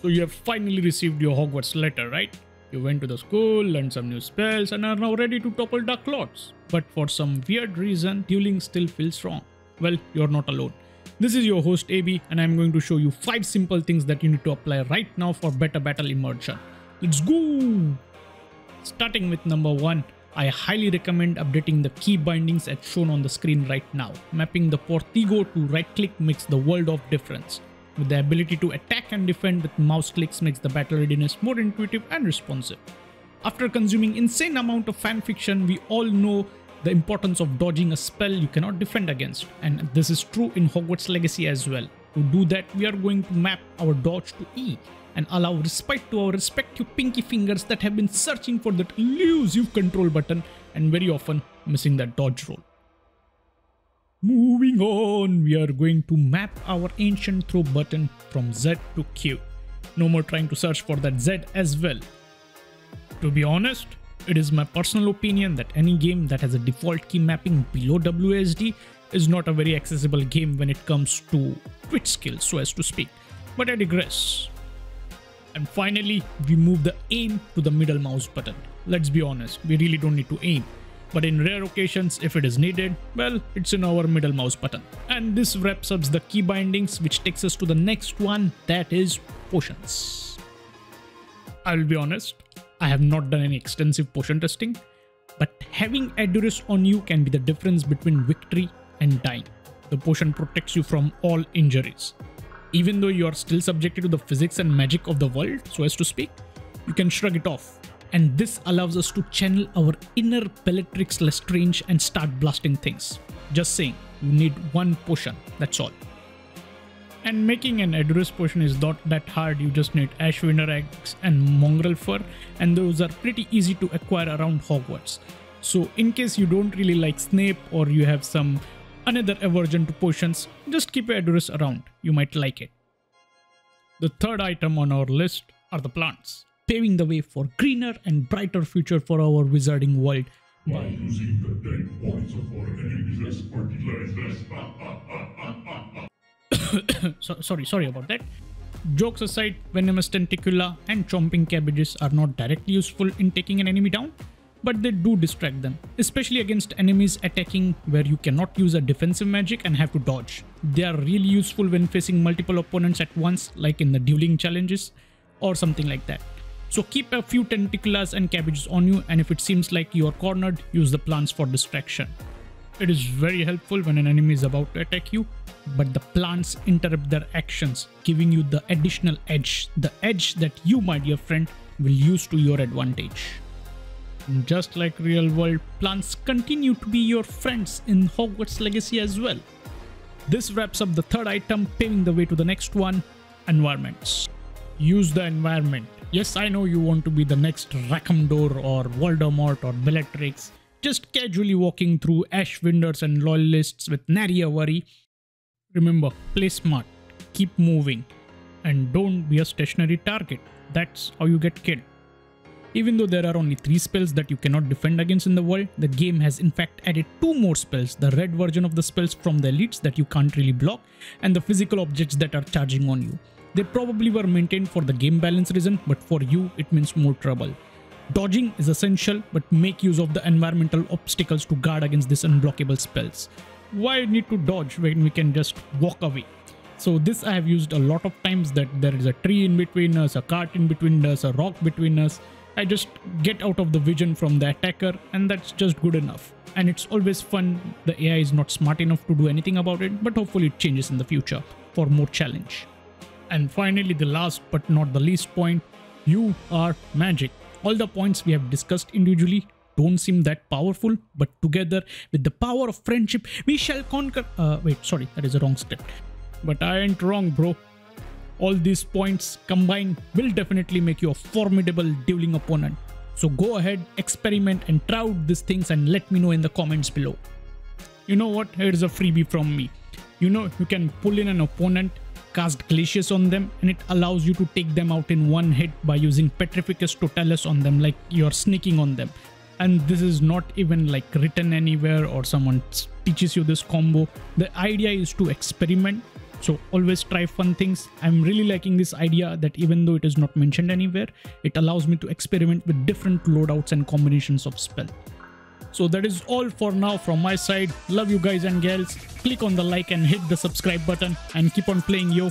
So you have finally received your Hogwarts letter, right? You went to the school, learned some new spells, and are now ready to topple Dark Lords. But for some weird reason, dueling still feels wrong. Well, you're not alone. This is your host AB, and I'm going to show you 5 simple things that you need to apply right now for better battle immersion. Let's go! Starting with number 1, I highly recommend updating the key bindings as shown on the screen right now. Mapping the Portigo to right click makes the world of difference. With the ability to attack and defend with mouse clicks makes the battle readiness more intuitive and responsive. After consuming insane amount of fanfiction, we all know the importance of dodging a spell you cannot defend against, and this is true in Hogwarts Legacy as well. To do that, we are going to map our dodge to E and allow respite to our respective pinky fingers that have been searching for that elusive control button and very often missing that dodge roll. Moving on, we are going to map our ancient throw button from Z to Q. No more trying to search for that Z as well. To be honest, it is my personal opinion that any game that has a default key mapping below WSD is not a very accessible game when it comes to twitch skills, so as to speak. But I digress. And finally, we move the aim to the middle mouse button. Let's be honest, we really don't need to aim. But in rare occasions, if it is needed, well, it's in our middle mouse button. And this wraps up the key bindings, which takes us to the next one, that is potions. I'll be honest, I have not done any extensive potion testing, but having Adurus on you can be the difference between victory and dying. The potion protects you from all injuries. Even though you are still subjected to the physics and magic of the world, so as to speak, you can shrug it off. And this allows us to channel our inner Bellatrix Lestrange and start blasting things. Just saying, you need one potion, that's all. And making an Adurus potion is not that hard, you just need Ashwinder eggs and mongrel fur, and those are pretty easy to acquire around Hogwarts. So in case you don't really like Snape or you have some another aversion to potions, just keep Adurus around, you might like it. The third item on our list are the plants, paving the way for greener and brighter future for our wizarding world. By using the 10 points of our enemies as fertilizers. Sorry about that. Jokes aside, venomous tentacula and chomping cabbages are not directly useful in taking an enemy down, but they do distract them, especially against enemies attacking where you cannot use a defensive magic and have to dodge. They are really useful when facing multiple opponents at once, like in the dueling challenges or something like that. So keep a few tentaculas and cabbages on you, and if it seems like you are cornered, use the plants for distraction. It is very helpful when an enemy is about to attack you, but the plants interrupt their actions, giving you the additional edge, the edge that you, my dear friend, will use to your advantage. And just like real world, plants continue to be your friends in Hogwarts Legacy as well. This wraps up the third item, paving the way to the next one, environments. Use the environment. Yes, I know you want to be the next Rackhamdor or Voldemort or Bellatrix, just casually walking through Ashwinders and Loyalists with nary a worry. Remember, play smart, keep moving, and don't be a stationary target. That's how you get killed. Even though there are only 3 spells that you cannot defend against in the world, the game has in fact added 2 more spells, the red version of the spells from the elites that you can't really block, and the physical objects that are charging on you. They probably were maintained for the game balance reason, but for you it means more trouble. Dodging is essential, but make use of the environmental obstacles to guard against these unblockable spells. Why need to dodge when we can just walk away? So this I have used a lot of times, that there is a tree in between us, a cart in between us, a rock between us. I just get out of the vision from the attacker, and that's just good enough. And it's always fun. The AI is not smart enough to do anything about it, but hopefully it changes in the future for more challenge. And finally, the last but not the least point, you are magic. All the points we have discussed individually don't seem that powerful, but together with the power of friendship, we shall conquer. Wait, sorry, that is a wrong step. But I ain't wrong, bro. All these points combined will definitely make you a formidable dueling opponent. So go ahead, experiment and try out these things and let me know in the comments below. You know what? Here's a freebie from me. You know, you can pull in an opponent, cast Glacius on them, and it allows you to take them out in one hit by using Petrificus Totalis on them, like you're sneaking on them. And this is not even like written anywhere or someone teaches you this combo. The idea is to experiment, So always try fun things. I'm really liking this idea that even though it is not mentioned anywhere, it allows me to experiment with different loadouts and combinations of spell. So that is all for now from my side. Love you guys and gals. Click on the like and hit the subscribe button and keep on playing, yo.